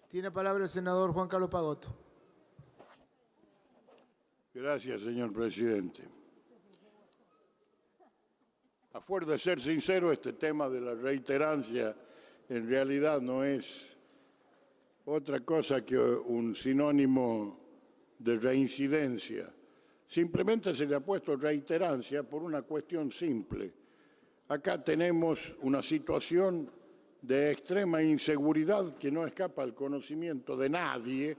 Tiene palabra el senador Juan Carlos Pagotto. Gracias, señor presidente. A fuerza de ser sincero, este tema de la reiterancia en realidad no es otra cosa que un sinónimo de reincidencia. Simplemente se le ha puesto reiterancia por una cuestión simple. Acá tenemos una situación de extrema inseguridad que no escapa al conocimiento de nadie,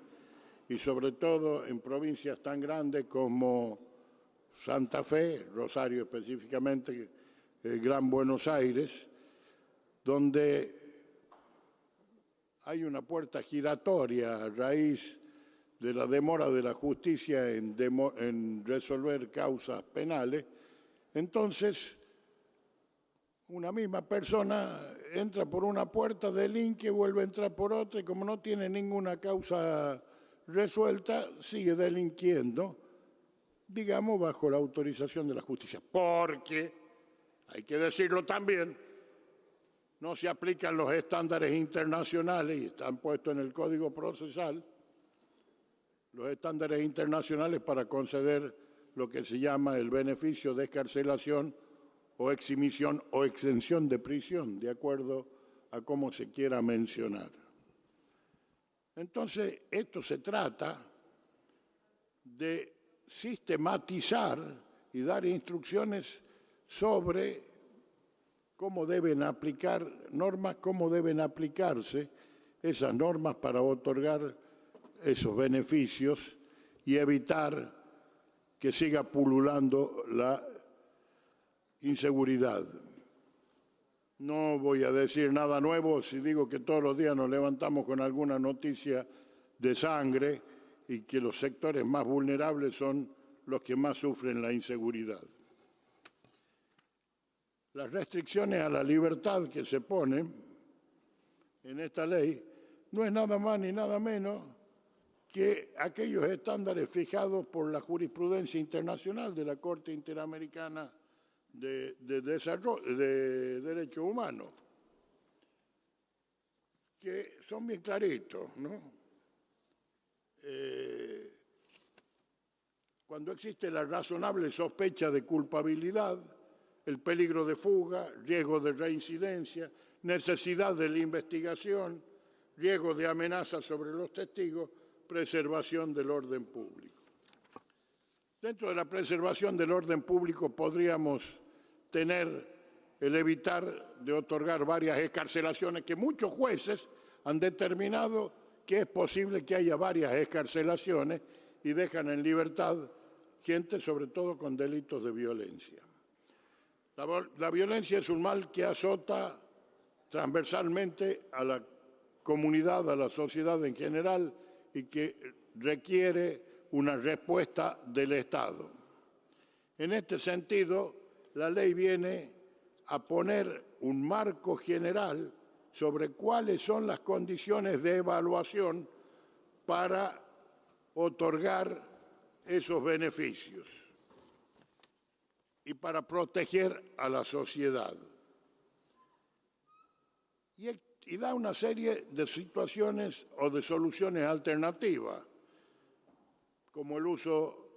y sobre todo en provincias tan grandes como Santa Fe, Rosario específicamente, el Gran Buenos Aires, donde hay una puerta giratoria a raíz de la demora de la justicia en resolver causas penales. Entonces, una misma persona entra por una puerta, delinque, vuelve a entrar por otra, y como no tiene ninguna causa resuelta, sigue delinquiendo, digamos, bajo la autorización de la justicia. Porque, hay que decirlo también, no se aplican los estándares internacionales, y están puestos en el Código Procesal, los estándares internacionales para conceder lo que se llama el beneficio de excarcelación o exhibición o exención de prisión, de acuerdo a cómo se quiera mencionar. Entonces, esto se trata de sistematizar y dar instrucciones sobre cómo deben aplicar normas, cómo deben aplicarse esas normas para otorgar esos beneficios y evitar que siga pululando la inseguridad. No voy a decir nada nuevo si digo que todos los días nos levantamos con alguna noticia de sangre y que los sectores más vulnerables son los que más sufren la inseguridad. Las restricciones a la libertad que se ponen en esta ley no es nada más ni nada menos que aquellos estándares fijados por la jurisprudencia internacional de la Corte Interamericana de Derechos Humanos, que son bien claritos, ¿no? Cuando existe la razonable sospecha de culpabilidad, el peligro de fuga, riesgo de reincidencia, necesidad de la investigación, riesgo de amenaza sobre los testigos, preservación del orden público. Dentro de la preservación del orden público podríamos tener el evitar de otorgar varias excarcelaciones, que muchos jueces han determinado que es posible que haya varias excarcelaciones y dejan en libertad gente, sobre todo con delitos de violencia. La violencia es un mal que azota transversalmente a la comunidad, a la sociedad en general, y que requiere una respuesta del Estado. En este sentido, la ley viene a poner un marco general sobre cuáles son las condiciones de evaluación para otorgar esos beneficios y para proteger a la sociedad. Y da una serie de situaciones o de soluciones alternativas, como el uso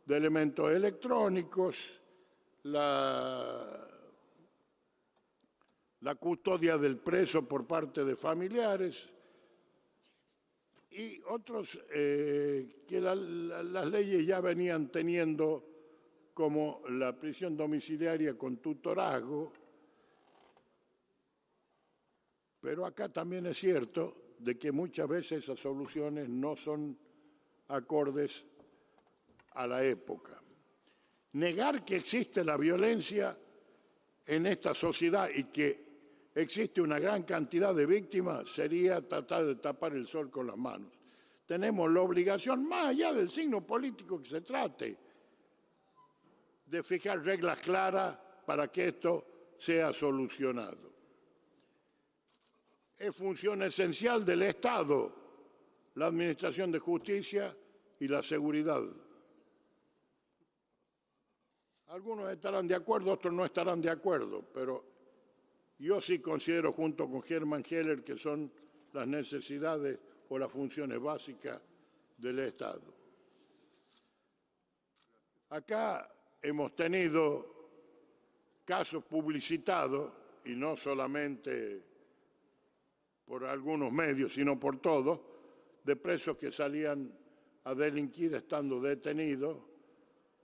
de elementos electrónicos, la custodia del preso por parte de familiares y otros que las leyes ya venían teniendo, como la prisión domiciliaria con tutorazgo. Pero acá también es cierto de que muchas veces esas soluciones no son acordes a la época. Negar que existe la violencia en esta sociedad y que existe una gran cantidad de víctimas sería tratar de tapar el sol con las manos. Tenemos la obligación, más allá del signo político que se trate, de fijar reglas claras para que esto sea solucionado. Es función esencial del Estado la administración de justicia y la seguridad. Algunos estarán de acuerdo, otros no estarán de acuerdo, pero yo sí considero, junto con Hermann Heller, que son las necesidades o las funciones básicas del Estado. Acá hemos tenido casos publicitados, y no solamente por algunos medios, sino por todos, de presos que salían a delinquir estando detenidos,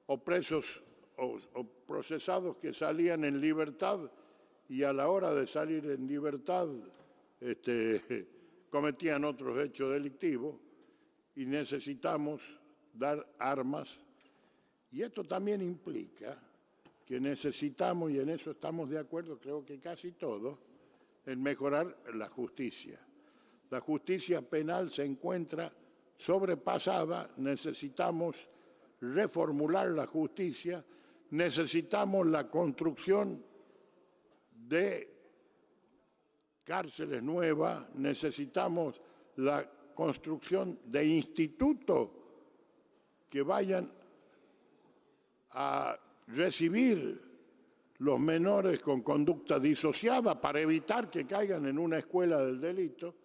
o presos o procesados que salían en libertad y a la hora de salir en libertad cometían otros hechos delictivos, y necesitamos dar armas. Y esto también implica que necesitamos, y en eso estamos de acuerdo, creo que casi todos, en mejorar la justicia. La justicia penal se encuentra sobrepasada, necesitamos reformular la justicia, necesitamos la construcción de cárceles nuevas, necesitamos la construcción de institutos que vayan a recibir los menores con conducta disociada para evitar que caigan en una escuela del delito,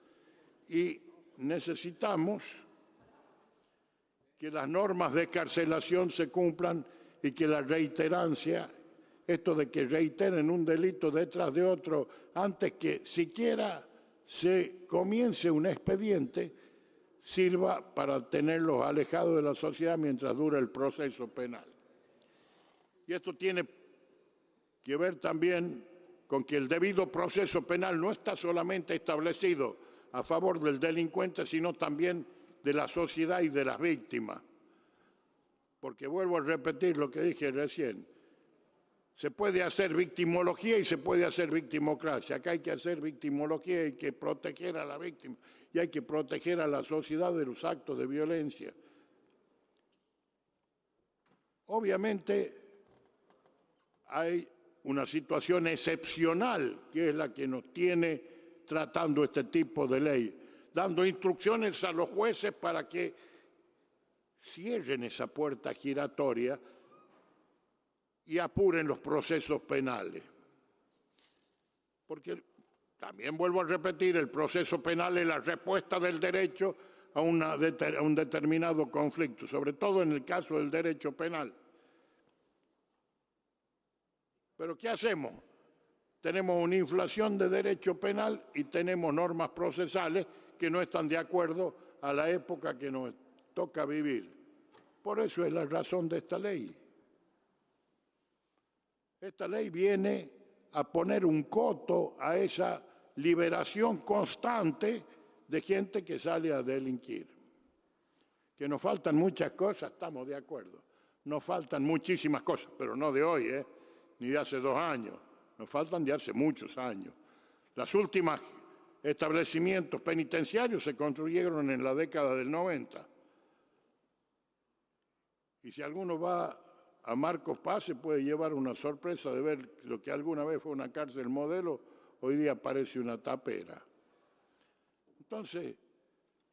y necesitamos que las normas de excarcelación se cumplan y que la reiterancia, esto de que reiteren un delito detrás de otro antes que siquiera se comience un expediente, sirva para tenerlos alejados de la sociedad mientras dura el proceso penal. Y esto tiene que ver también con que el debido proceso penal no está solamente establecido a favor del delincuente, sino también de la sociedad y de las víctimas. Porque vuelvo a repetir lo que dije recién, se puede hacer victimología y se puede hacer victimocracia. Acá hay que hacer victimología, hay que proteger a la víctima y hay que proteger a la sociedad de los actos de violencia. Obviamente hay una situación excepcional que es la que nos tiene tratando este tipo de ley, dando instrucciones a los jueces para que cierren esa puerta giratoria y apuren los procesos penales. Porque, también vuelvo a repetir, el proceso penal es la respuesta del derecho a un determinado conflicto, sobre todo en el caso del derecho penal. Pero ¿qué hacemos? Tenemos una inflación de derecho penal y tenemos normas procesales que no están de acuerdo a la época que nos toca vivir. Por eso es la razón de esta ley. Esta ley viene a poner un coto a esa liberación constante de gente que sale a delinquir. Que nos faltan muchas cosas, estamos de acuerdo. Nos faltan muchísimas cosas, pero no de hoy, ni de hace 2 años. Nos faltan de hace muchos años. Los últimos establecimientos penitenciarios se construyeron en la década del 90. Y si alguno va a Marcos Paz se puede llevar una sorpresa de ver lo que alguna vez fue una cárcel modelo, hoy día parece una tapera. Entonces,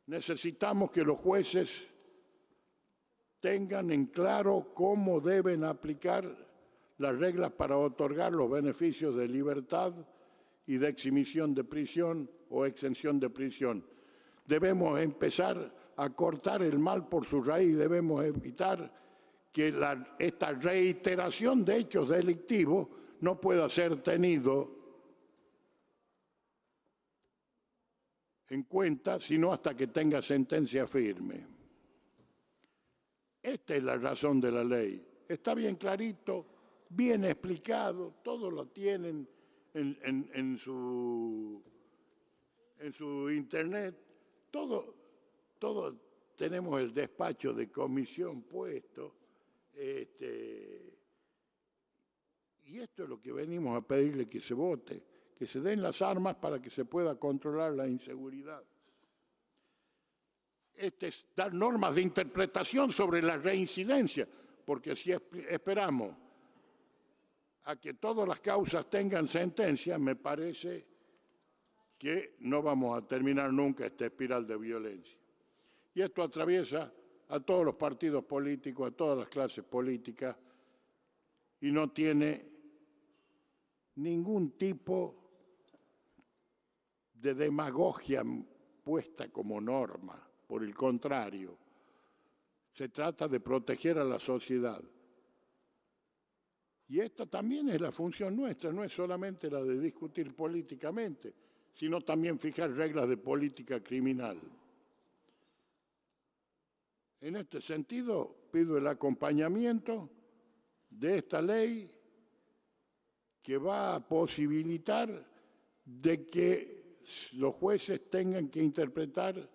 necesitamos que los jueces tengan en claro cómo deben aplicar las reglas para otorgar los beneficios de libertad y de exhibición de prisión o exención de prisión. Debemos empezar a cortar el mal por su raíz, debemos evitar que esta reiteración de hechos delictivos no pueda ser tenido en cuenta sino hasta que tenga sentencia firme. Esta es la razón de la ley. Está bien clarito, bien explicado, todos lo tienen en su internet, todo tenemos el despacho de comisión puesto, y esto es lo que venimos a pedirle que se vote, que se den las armas para que se pueda controlar la inseguridad. Es dar normas de interpretación sobre la reincidencia, porque si esperamos a que todas las causas tengan sentencia, me parece que no vamos a terminar nunca esta espiral de violencia. Y esto atraviesa a todos los partidos políticos, a todas las clases políticas, y no tiene ningún tipo de demagogia puesta como norma. Por el contrario, se trata de proteger a la sociedad. Y esta también es la función nuestra, no es solamente la de discutir políticamente, sino también fijar reglas de política criminal. En este sentido, pido el acompañamiento de esta ley que va a posibilitar de que los jueces tengan que interpretar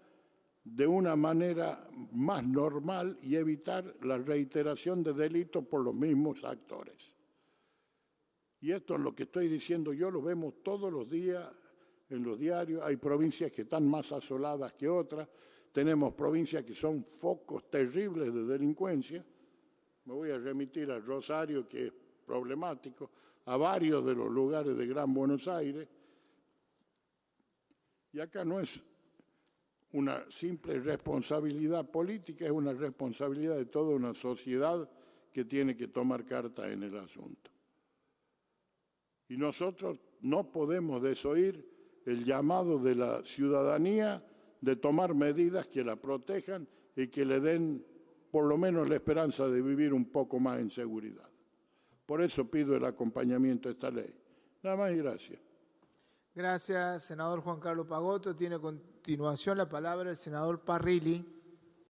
de una manera más normal y evitar la reiteración de delitos por los mismos actores. Y esto es lo que estoy diciendo yo, lo vemos todos los días en los diarios. Hay provincias que están más asoladas que otras. Tenemos provincias que son focos terribles de delincuencia. Me voy a remitir a Rosario, que es problemático, a varios de los lugares de Gran Buenos Aires. Y acá no es una simple responsabilidad política, es una responsabilidad de toda una sociedad que tiene que tomar carta en el asunto. Y nosotros no podemos desoír el llamado de la ciudadanía de tomar medidas que la protejan y que le den por lo menos la esperanza de vivir un poco más en seguridad. Por eso pido el acompañamiento de esta ley. Nada más y gracias. Gracias, senador Juan Carlos Pagotto. Tiene a continuación la palabra el senador Parrilli.